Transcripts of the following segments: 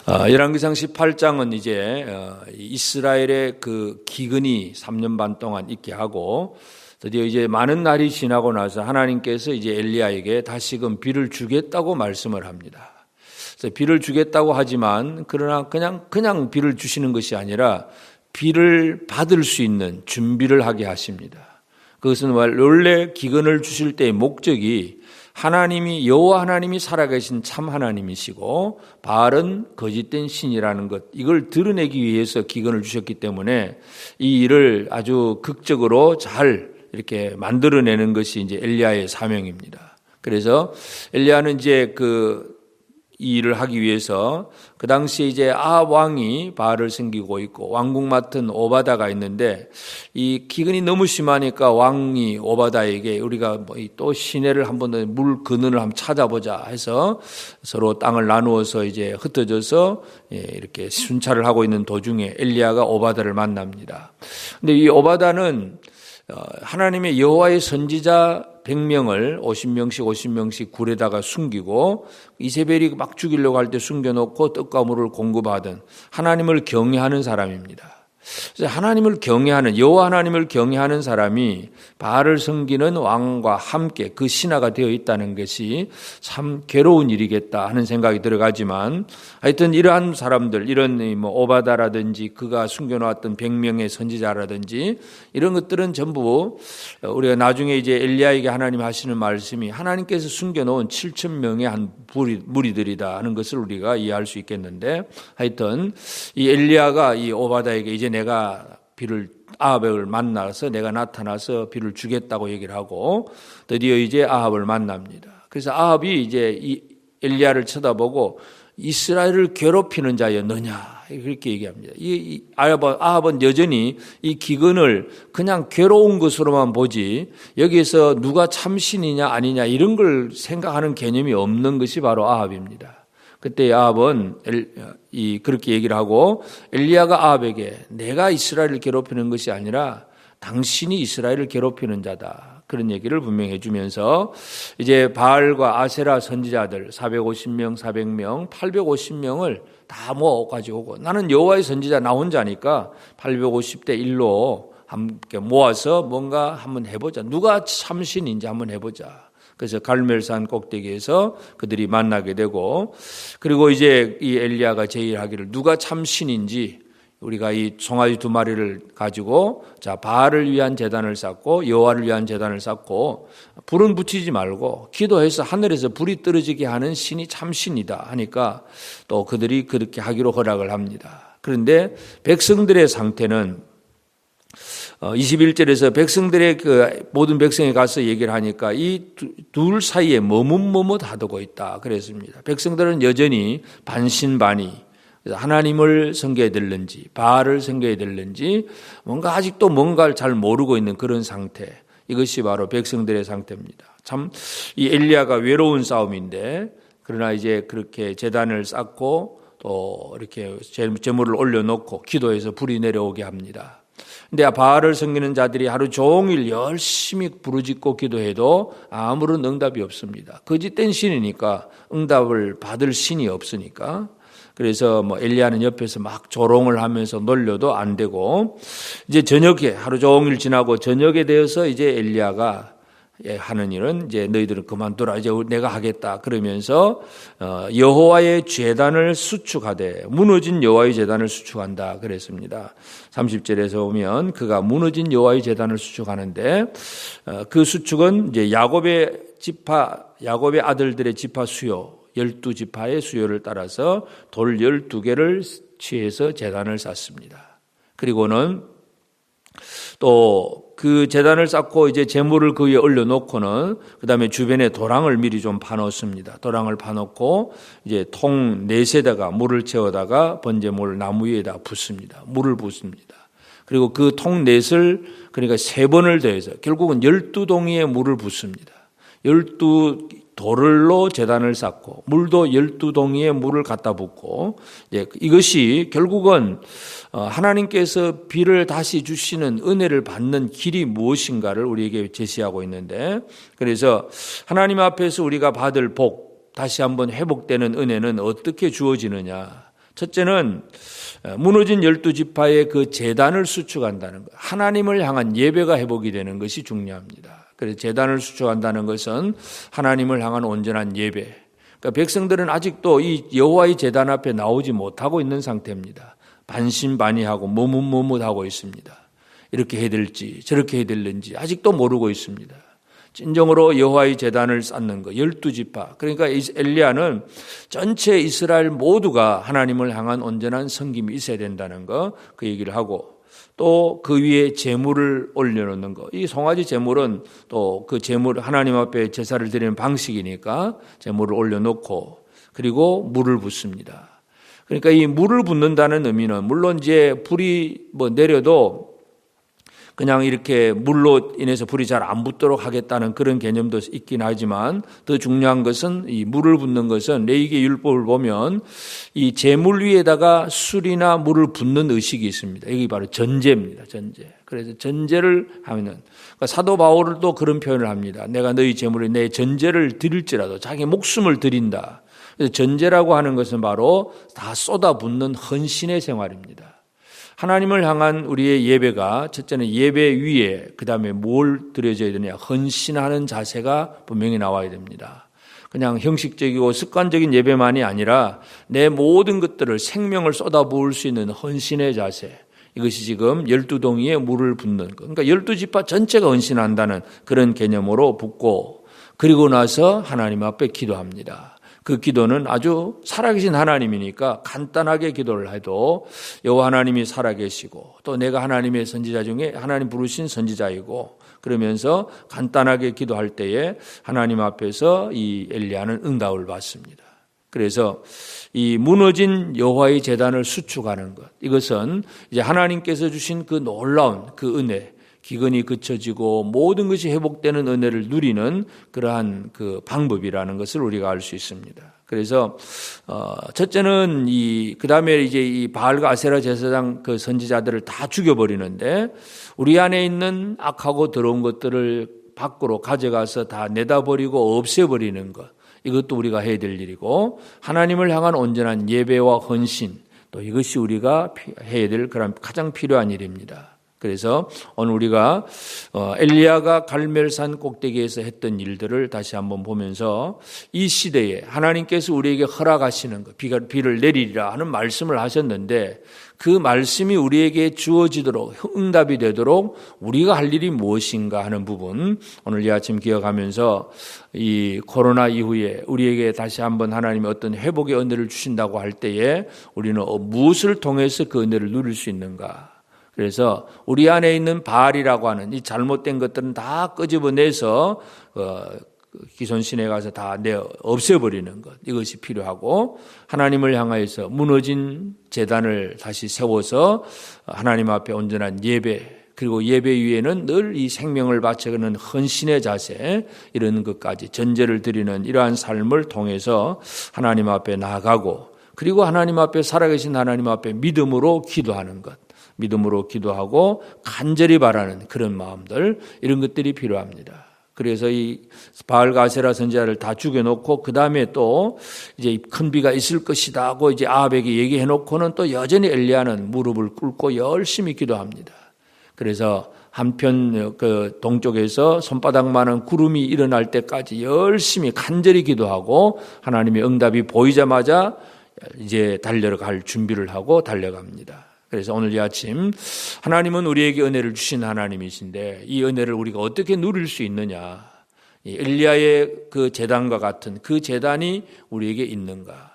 열왕기상 18장은 이제 이스라엘의 그 기근이 3년 반 동안 있게 하고 드디어 이제 많은 날이 지나고 나서 하나님께서 이제 엘리야에게 다시금 비를 주겠다고 말씀을 합니다. 그래서 비를 주겠다고 하지만 그러나 그냥 비를 주시는 것이 아니라 비를 받을 수 있는 준비를 하게 하십니다. 그것은 원래 기근을 주실 때의 목적이 하나님이 여호와 하나님이 살아계신 참 하나님이시고 바알은 거짓된 신이라는 것, 이걸 드러내기 위해서 기근을 주셨기 때문에 이 일을 아주 극적으로 잘 이렇게 만들어내는 것이 이제 엘리야의 사명입니다. 그래서 엘리야는 이제 이 일을 하기 위해서 그 당시에 이제 아합 왕이 바알을 섬기고 있고 왕궁 맡은 오바다가 있는데 이 기근이 너무 심하니까 왕이 오바다에게 우리가 또 시내를 한번 물 근원을 한번 찾아보자 해서 서로 땅을 나누어서 이제 흩어져서 이렇게 순찰을 하고 있는 도중에 엘리야가 오바다를 만납니다. 근데 이 오바다는 하나님의 여호와의 선지자 100명을 50명씩 굴에다가 숨기고 이세벨이 막 죽이려고 할 때 숨겨놓고 떡과 물을 공급하던 하나님을 경외하는 사람입니다. 그래서 하나님을 경외하는 여호와 하나님을 경외하는 사람이 바알을 섬기는 왕과 함께 그 신하가 되어 있다는 것이 참 괴로운 일이겠다 하는 생각이 들어가지만 하여튼 이러한 사람들, 이런 오바다라든지 그가 숨겨놓았던 100명의 선지자라든지 이런 것들은 전부 우리가 나중에 이제 엘리야에게 하나님 하시는 말씀이 하나님께서 숨겨놓은 7,000명의 한 무리들이다 하는 것을 우리가 이해할 수 있겠는데 하여튼 이 엘리야가 이 오바다에게 이제 내가 아합을 만나서 내가 나타나서 비를 주겠다고 얘기를 하고 드디어 이제 아합을 만납니다. 그래서 아합이 이제 이 엘리야를 쳐다보고 이스라엘을 괴롭히는 자였느냐 그렇게 얘기합니다. 아합은 여전히 이 기근을 그냥 괴로운 것으로만 보지 여기에서 누가 참신이냐 아니냐 이런 걸 생각하는 개념이 없는 것이 바로 아합입니다. 그때 아합은 그렇게 얘기를 하고 엘리야가 아합에게 내가 이스라엘을 괴롭히는 것이 아니라 당신이 이스라엘을 괴롭히는 자다. 그런 얘기를 분명히 해주면서 이제 바알과 아세라 선지자들 450명, 400명, 850명을 다 모아가지고 오고 나는 여호와의 선지자 나 혼자니까 850대 1로 함께 모아서 뭔가 한번 해보자. 누가 참신인지 한번 해보자. 그래서 갈멜산 꼭대기에서 그들이 만나게 되고 그리고 이제 이 엘리야가 제의하기를 누가 참신인지 우리가 이 송아지 2마리를 가지고 자 바알을 위한 제단을 쌓고 여호와를 위한 제단을 쌓고 불은 붙이지 말고 기도해서 하늘에서 불이 떨어지게 하는 신이 참신이다 하니까 또 그들이 그렇게 하기로 허락을 합니다. 그런데 백성들의 상태는 21절에서 백성들의 모든 백성이 가서 얘기를 하니까 이 둘 사이에 머뭇하고 있다 그랬습니다. 백성들은 여전히 반신반의 하나님을 섬겨야 될는지 바알을 섬겨야 될는지 뭔가 아직도 뭔가를 잘 모르고 있는 그런 상태, 이것이 바로 백성들의 상태입니다. 참 이 엘리야가 외로운 싸움인데 그러나 이제 그렇게 제단을 쌓고 또 이렇게 제물을 올려놓고 기도해서 불이 내려오게 합니다. 근데 바알을 섬기는 자들이 하루 종일 열심히 부르짖고 기도해도 아무런 응답이 없습니다. 거짓된 신이니까 응답을 받을 신이 없으니까. 그래서 엘리야는 옆에서 막 조롱을 하면서 놀려도 안 되고 이제 저녁에 하루 종일 지나고 저녁에 되어서 이제 엘리야가 하는 일은 이제 너희들은 그만둬라 이제 내가 하겠다 그러면서 여호와의 제단을 수축하되 무너진 여호와의 제단을 수축한다 그랬습니다. 30절에서 보면 그가 무너진 여호와의 제단을 수축하는데 그 수축은 이제 야곱의 아들들의 지파 수요 12지파의 수요를 따라서 돌 12개를 취해서 제단을 쌓습니다. 그리고는 또 그 제단을 쌓고 이제 제물을 그 위에 올려놓고는 그 다음에 주변에 도랑을 미리 좀 파놓습니다. 도랑을 파놓고 이제 통 4세다가 물을 채워다가 번제물 나무 위에다 붓습니다. 물을 붓습니다. 그리고 그 통 넷을 그러니까 3번을 더해서 결국은 12동이의 물을 붓습니다. 12돌로 제단을 쌓고 물도 12동이의 물을 갖다 붓고 이것이 결국은 하나님께서 비를 다시 주시는 은혜를 받는 길이 무엇인가를 우리에게 제시하고 있는데 그래서 하나님 앞에서 우리가 받을 복 다시 한번 회복되는 은혜는 어떻게 주어지느냐 첫째는 무너진 12지파의 그 제단을 수축한다는 것. 하나님을 향한 예배가 회복이 되는 것이 중요합니다. 그래서 제단을 수축한다는 것은 하나님을 향한 온전한 예배. 그러니까 백성들은 아직도 이 여호와의 제단 앞에 나오지 못하고 있는 상태입니다. 반신반의하고 머뭇머뭇하고 있습니다. 이렇게 해야 될지 저렇게 해야 될는지 아직도 모르고 있습니다. 진정으로 여호와의 제단을 쌓는 것, 12지파. 그러니까 엘리야는 전체 이스라엘 모두가 하나님을 향한 온전한 섬김이 있어야 된다는 거, 그 얘기를 하고, 또 그 위에 제물을 올려놓는 것. 이 송아지 제물은 또 그 제물, 하나님 앞에 제사를 드리는 방식이니까 제물을 올려놓고, 그리고 물을 붓습니다. 그러니까 이 물을 붓는다는 의미는 물론 이제 불이 내려도 그냥 이렇게 물로 인해서 불이 잘 안 붙도록 하겠다는 그런 개념도 있긴 하지만 더 중요한 것은 이 물을 붓는 것은 레위기 율법을 보면 이 제물 위에다가 술이나 물을 붓는 의식이 있습니다. 이게 바로 전제입니다. 전제. 그래서 전제를 하면은 그러니까 사도 바울도 그런 표현을 합니다. 내가 너희 제물에 내 전제를 드릴지라도 자기 목숨을 드린다. 그래서 전제라고 하는 것은 바로 다 쏟아붓는 헌신의 생활입니다. 하나님을 향한 우리의 예배가 첫째는 예배 위에 그다음에 뭘 드려져야 되냐 헌신하는 자세가 분명히 나와야 됩니다. 그냥 형식적이고 습관적인 예배만이 아니라 내 모든 것들을 생명을 쏟아부을 수 있는 헌신의 자세, 이것이 지금 12동이에 물을 붓는 것. 그러니까 12지파 전체가 헌신한다는 그런 개념으로 붓고 그리고 나서 하나님 앞에 기도합니다. 그 기도는 아주 살아계신 하나님이니까 간단하게 기도를 해도 여호와 하나님이 살아계시고 또 내가 하나님의 선지자 중에 하나님 부르신 선지자이고 그러면서 간단하게 기도할 때에 하나님 앞에서 이 엘리야는 응답을 받습니다. 그래서 이 무너진 여호와의 제단을 수축하는 것, 이것은 이제 하나님께서 주신 그 놀라운 그 은혜, 기근이 그쳐지고 모든 것이 회복되는 은혜를 누리는 그러한 그 방법이라는 것을 우리가 알 수 있습니다. 그래서 첫째는 그다음에 이제 이 바알과 아세라 제사장 그 선지자들을 다 죽여버리는데 우리 안에 있는 악하고 더러운 것들을 밖으로 가져가서 다 내다버리고 없애버리는 것, 이것도 우리가 해야 될 일이고 하나님을 향한 온전한 예배와 헌신, 또 이것이 우리가 해야 될 그런 가장 필요한 일입니다. 그래서 오늘 우리가 엘리야가 갈멜산 꼭대기에서 했던 일들을 다시 한번 보면서 이 시대에 하나님께서 우리에게 허락하시는 것, 비를 내리리라 하는 말씀을 하셨는데 그 말씀이 우리에게 주어지도록 응답이 되도록 우리가 할 일이 무엇인가 하는 부분, 오늘 이 아침 기억하면서 이 코로나 이후에 우리에게 다시 한번 하나님이 어떤 회복의 은혜를 주신다고 할 때에 우리는 무엇을 통해서 그 은혜를 누릴 수 있는가. 그래서 우리 안에 있는 바알이라고 하는 이 잘못된 것들은 다 끄집어내서 기손신에 가서 다 없애버리는 것, 이것이 필요하고 하나님을 향하여서 무너진 제단을 다시 세워서 하나님 앞에 온전한 예배, 그리고 예배 위에는 늘 이 생명을 바쳐가는 헌신의 자세, 이런 것까지 전제를 드리는 이러한 삶을 통해서 하나님 앞에 나아가고 그리고 하나님 앞에 살아계신 하나님 앞에 믿음으로 기도하는 것, 믿음으로 기도하고 간절히 바라는 그런 마음들, 이런 것들이 필요합니다. 그래서 이 바알과 아세라 선지자를 다 죽여놓고 그 다음에 또 이제 큰 비가 있을 것이다 하고 이제 아합에게 얘기해놓고는 또 여전히 엘리야는 무릎을 꿇고 열심히 기도합니다. 그래서 한편 그 동쪽에서 손바닥만한 구름이 일어날 때까지 열심히 간절히 기도하고 하나님의 응답이 보이자마자 이제 달려갈 준비를 하고 달려갑니다. 그래서 오늘 이 아침 하나님은 우리에게 은혜를 주신 하나님이신데 이 은혜를 우리가 어떻게 누릴 수 있느냐, 엘리야의 그 제단과 같은 그 제단이 우리에게 있는가.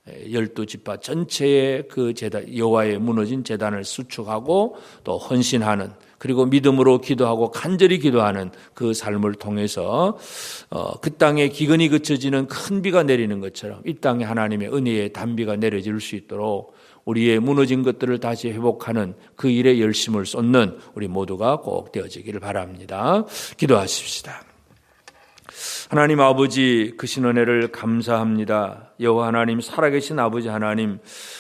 12지파 전체의 그 제단, 여호와의 무너진 제단을 수축하고 또 헌신하는, 그리고 믿음으로 기도하고 간절히 기도하는 그 삶을 통해서 그 땅에 기근이 그쳐지는 큰 비가 내리는 것처럼 이 땅에 하나님의 은혜의 단비가 내려질 수 있도록 우리의 무너진 것들을 다시 회복하는 그 일에 열심을 쏟는 우리 모두가 꼭 되어지기를 바랍니다. 기도하십시다. 하나님 아버지 크신 은혜를 감사합니다. 여호와 하나님, 살아계신 아버지 하나님,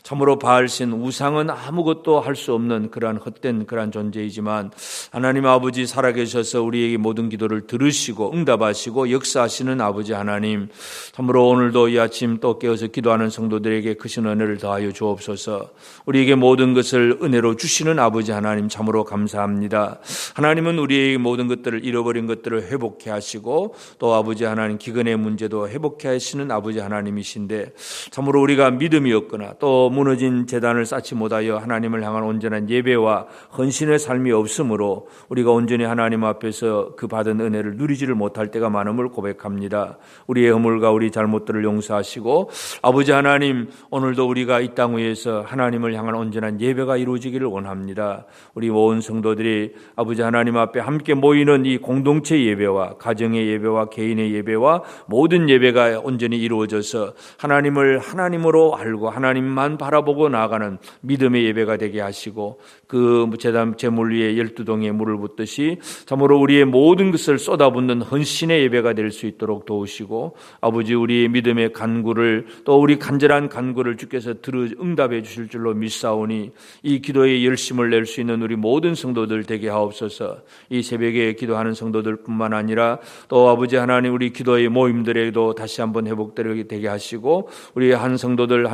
참으로 바알신 우상은 아무것도 할 수 없는 그러한 헛된 그러한 존재이지만 하나님 아버지 살아계셔서 우리에게 모든 기도를 들으시고 응답하시고 역사하시는 아버지 하나님, 참으로 오늘도 이 아침 또 깨어서 기도하는 성도들에게 크신 은혜를 더하여 주옵소서. 우리에게 모든 것을 은혜로 주시는 아버지 하나님, 참으로 감사합니다. 하나님은 우리에게 모든 것들을 잃어버린 것들을 회복해 하시고 또 아버지 하나님 기근의 문제도 회복해 하시는 아버지 하나님이신데, 참으로 우리가 믿음이 없거나 또 무너진 재단을 쌓지 못하여 하나님을 향한 온전한 예배와 헌신의 삶이 없으므로 우리가 온전히 하나님 앞에서 그 받은 은혜를 누리지를 못할 때가 많음을 고백합니다. 우리의 허물과 우리 잘못들을 용서하시고 아버지 하나님, 오늘도 우리가 이 땅 위에서 하나님을 향한 온전한 예배가 이루어지기를 원합니다. 우리 모든 성도들이 아버지 하나님 앞에 함께 모이는 이 공동체 예배와 가정의 예배와 개인의 예배와 모든 예배가 온전히 이루어져서 하나님을 하나님으로 알고 하나님만 바라보고 나아가는 믿음의 예배가 되게 하시고, 그 제단 제물 위에 12동의 물을 붓듯이 참으로 우리의 모든 것을 쏟아붓는 헌신의 예배가 될 수 있도록 도우시고, 아버지 우리의 믿음의 간구를 또 우리 간절한 간구를 주께서 응답해 주실 줄로 믿사오니 이 기도에 열심을 낼 수 있는 우리 모든 성도들 되게 하옵소서. 이 새벽에 기도하는 성도들뿐만 아니라 또 아버지 하나님, 우리 기도의 모임들에도 다시 한번 회복되게 하시고 우리 한 성도들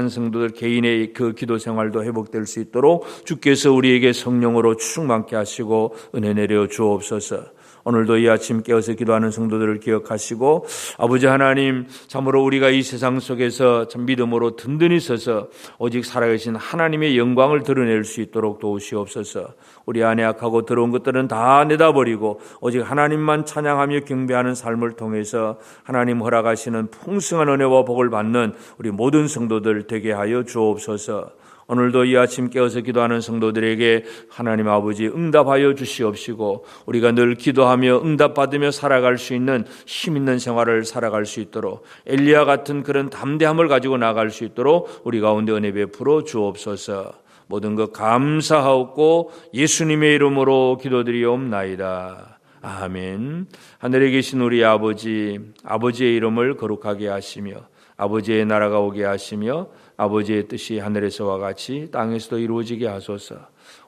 개인의 그 기도 생활도 회복될 수 있도록 주께서 우리에게 성령으로 충만케 하시고 은혜 내려 주옵소서. 오늘도 이 아침 깨어서 기도하는 성도들을 기억하시고 아버지 하나님, 참으로 우리가 이 세상 속에서 참 믿음으로 든든히 서서 오직 살아계신 하나님의 영광을 드러낼 수 있도록 도우시옵소서. 우리 안에 악하고 더러운 것들은 다 내다버리고 오직 하나님만 찬양하며 경배하는 삶을 통해서 하나님 허락하시는 풍성한 은혜와 복을 받는 우리 모든 성도들 되게 하여 주옵소서. 오늘도 이 아침 깨어서 기도하는 성도들에게 하나님 아버지 응답하여 주시옵시고 우리가 늘 기도하며 응답받으며 살아갈 수 있는 힘 있는 생활을 살아갈 수 있도록 엘리야 같은 그런 담대함을 가지고 나아갈 수 있도록 우리 가운데 은혜 베풀어 주옵소서. 모든 것 감사하옵고 예수님의 이름으로 기도드리옵나이다. 아멘. 하늘에 계신 우리 아버지, 아버지의 이름을 거룩하게 하시며 아버지의 나라가 오게 하시며 아버지의 뜻이 하늘에서와 같이 땅에서도 이루어지게 하소서.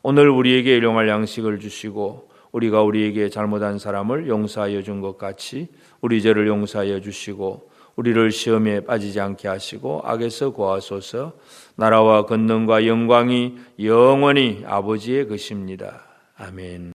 오늘 우리에게 일용할 양식을 주시고 우리가 우리에게 잘못한 사람을 용서하여 준 것 같이 우리 죄를 용서하여 주시고 우리를 시험에 빠지지 않게 하시고 악에서 구하소서. 나라와 권능과 영광이 영원히 아버지의 것입니다. 아멘.